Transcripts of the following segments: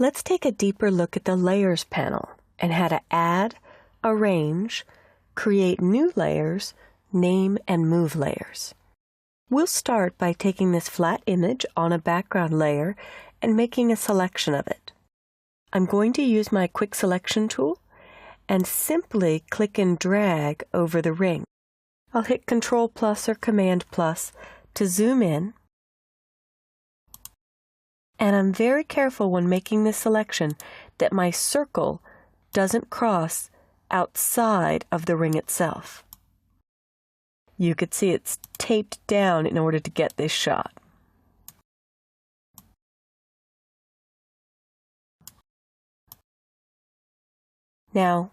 Let's take a deeper look at the Layers panel and how to add, arrange, create new layers, name and move layers. We'll start by taking this flat image on a background layer and making a selection of it. I'm going to use my quick selection tool and simply click and drag over the ring. I'll hit Control plus or Command plus to zoom in. And I'm very careful when making this selection that my circle doesn't cross outside of the ring itself. You could see it's taped down in order to get this shot. Now,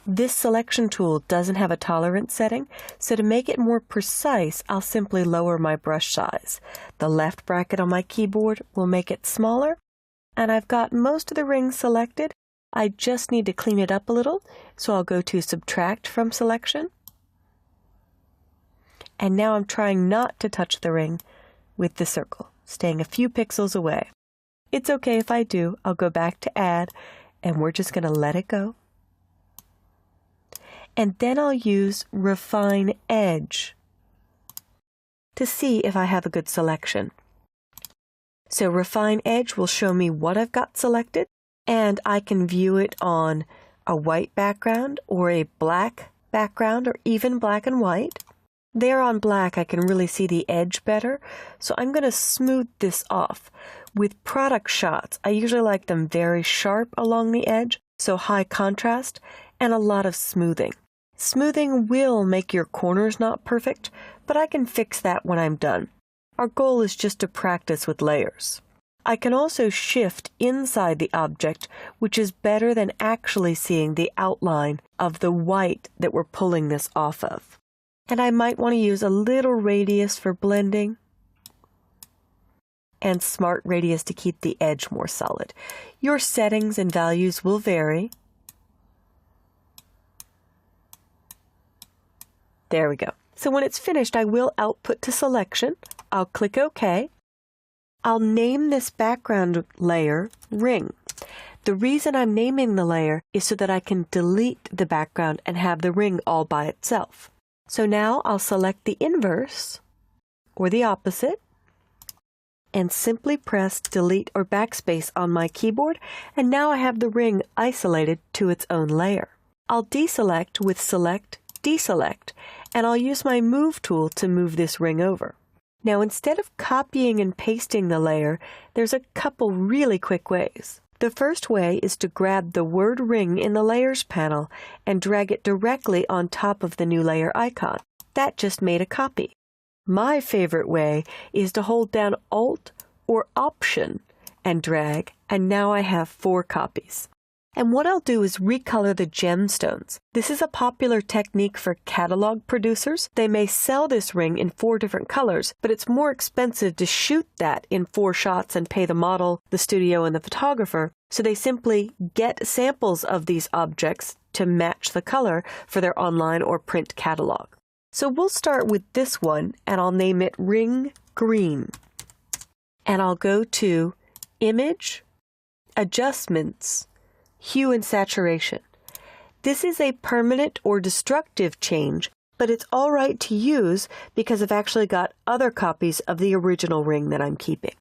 this selection tool doesn't have a tolerance setting, so to make it more precise, I'll simply lower my brush size. The left bracket on my keyboard will make it smaller, and I've got most of the ring selected. I just need to clean it up a little, so I'll go to Subtract from Selection. And now I'm trying not to touch the ring with the circle, staying a few pixels away. It's okay if I do. I'll go back to Add, and we're just going to let it go. And then I'll use Refine Edge to see if I have a good selection. So Refine Edge will show me what I've got selected, and I can view it on a white background or a black background or even black and white. There on black I can really see the edge better, so I'm going to smooth this off. With product shots, I usually like them very sharp along the edge, so high contrast and a lot of smoothing. Smoothing will make your corners not perfect, but I can fix that when I'm done. Our goal is just to practice with layers. I can also shift inside the object, which is better than actually seeing the outline of the white that we're pulling this off of. And I might want to use a little radius for blending and smart radius to keep the edge more solid. Your settings and values will vary. There we go. So when it's finished, I will output to selection. I'll click OK. I'll name this background layer Ring. The reason I'm naming the layer is so that I can delete the background and have the ring all by itself. So now I'll select the inverse, or the opposite, and simply press Delete or Backspace on my keyboard, and now I have the ring isolated to its own layer. I'll deselect with Select, Deselect, and I'll use my Move tool to move this ring over. Now instead of copying and pasting the layer, there's a couple really quick ways. The first way is to grab the word Ring in the Layers panel and drag it directly on top of the new layer icon. That just made a copy. My favorite way is to hold down Alt or Option and drag, and now I have 4 copies. And what I'll do is recolor the gemstones. This is a popular technique for catalog producers. They may sell this ring in 4 different colors, but it's more expensive to shoot that in 4 shots and pay the model, the studio, and the photographer. So they simply get samples of these objects to match the color for their online or print catalog. So we'll start with this one, and I'll name it Ring Green. And I'll go to Image, Adjustments, Hue and Saturation. This is a permanent or destructive change, but it's all right to use because I've actually got other copies of the original ring that I'm keeping.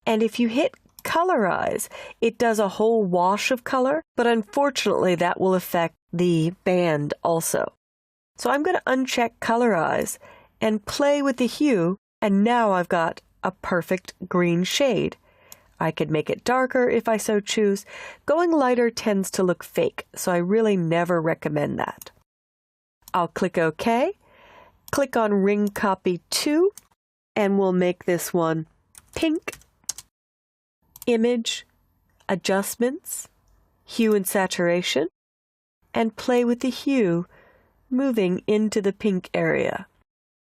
And if you hit Colorize, it does a whole wash of color, but unfortunately that will affect the band also. So I'm going to uncheck Colorize and play with the hue, and now I've got a perfect green shade. I could make it darker if I so choose. Going lighter tends to look fake, so I really never recommend that. I'll click OK, click on Ring Copy 2, and we'll make this one pink. Image, Adjustments, Hue and Saturation, and play with the hue, moving into the pink area.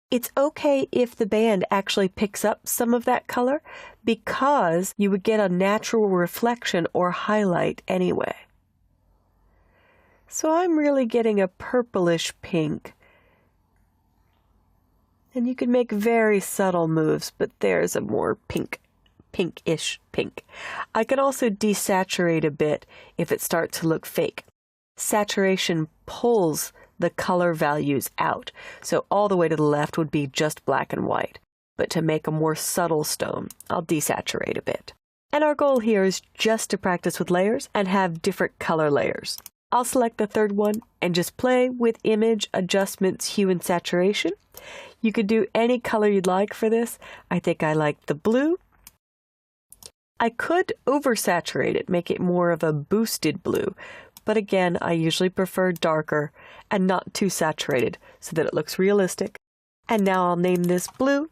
It's okay if the band actually picks up some of that color because you would get a natural reflection or highlight anyway. So I'm really getting a purplish pink. And you can make very subtle moves, but there's a more pink pinkish pink. I can also desaturate a bit if it starts to look fake. Saturation pulls the color values out, so all the way to the left would be just black and white. But to make a more subtle stone, I'll desaturate a bit. And our goal here is just to practice with layers and have different color layers. I'll select the third one and just play with image adjustments, hue and saturation. You could do any color you'd like for this. I think I like the blue. I could oversaturate it, make it more of a boosted blue, but again, I usually prefer darker and not too saturated so that it looks realistic. And now I'll name this blue,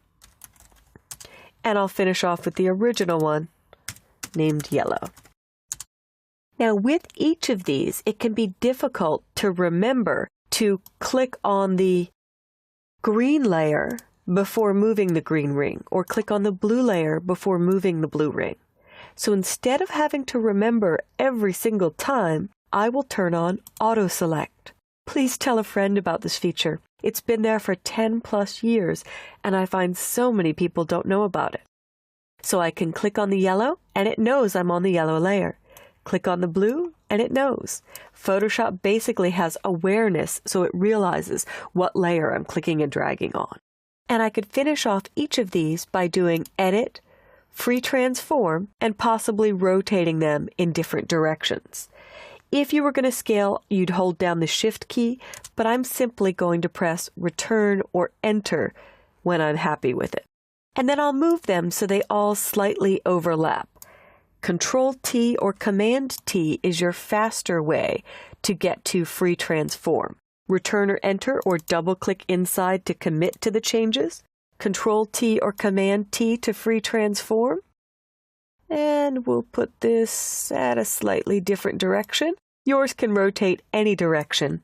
and I'll finish off with the original one named yellow. Now with each of these, it can be difficult to remember to click on the green layer before moving the green ring, or click on the blue layer before moving the blue ring. So instead of having to remember every single time, I will turn on Auto Select. Please tell a friend about this feature. It's been there for 10+ years, and I find so many people don't know about it. So I can click on the yellow, and it knows I'm on the yellow layer. Click on the blue, and it knows. Photoshop basically has awareness, so it realizes what layer I'm clicking and dragging on. And I could finish off each of these by doing Edit, Free Transform, and possibly rotating them in different directions. If you were going to scale, you'd hold down the Shift key, but I'm simply going to press Return or Enter when I'm happy with it. And then I'll move them so they all slightly overlap. Control-T or Command-T is your faster way to get to Free Transform. Return or Enter or double-click inside to commit to the changes. Control-T or Command-T to Free Transform. And we'll put this at a slightly different direction. Yours can rotate any direction.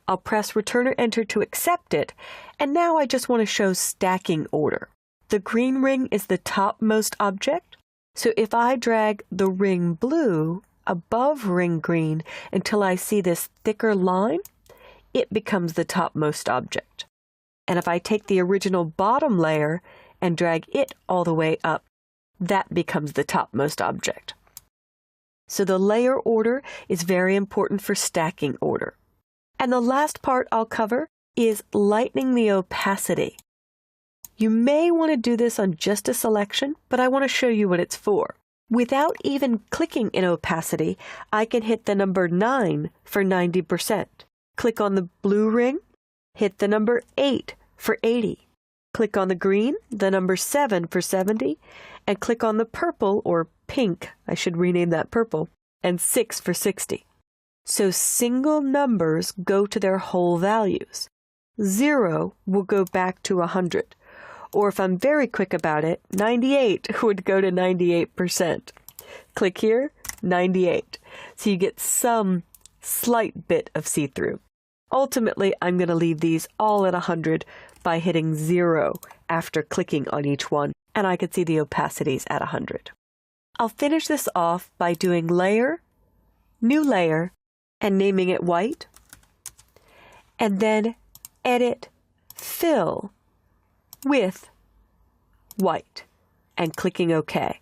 I'll press Return or Enter to accept it, and now I just want to show stacking order. The green ring is the topmost object, so if I drag the ring blue above ring green until I see this thicker line, it becomes the topmost object. And if I take the original bottom layer and drag it all the way up, that becomes the topmost object. So the layer order is very important for stacking order. And the last part I'll cover is lightening the opacity. You may want to do this on just a selection, but I want to show you what it's for. Without even clicking in opacity, I can hit the number 9 for 90%. Click on the blue ring, hit the number 8 for 80. Click on the green, the number 7 for 70, and click on the purple or pink, I should rename that purple, and 6 for 60. So single numbers go to their whole values. 0 will go back to 100. Or if I'm very quick about it, 98 would go to 98%. Click here, 98. So you get some slight bit of see-through. Ultimately, I'm going to leave these all at 100 by hitting 0 after clicking on each one, and I can see the opacities at 100. I'll finish this off by doing Layer, New Layer, and naming it White, and then Edit, Fill with White, and clicking OK.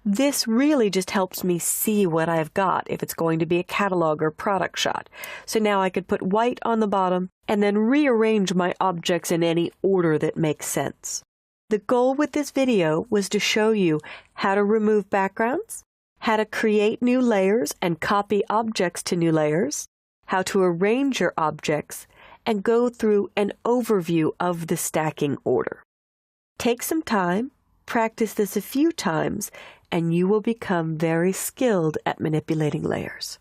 This really just helps me see what I've got if it's going to be a catalog or product shot. So now I could put white on the bottom and then rearrange my objects in any order that makes sense. The goal with this video was to show you how to remove backgrounds, how to create new layers and copy objects to new layers, how to arrange your objects, and go through an overview of the stacking order. Take some time, practice this a few times, and you will become very skilled at manipulating layers.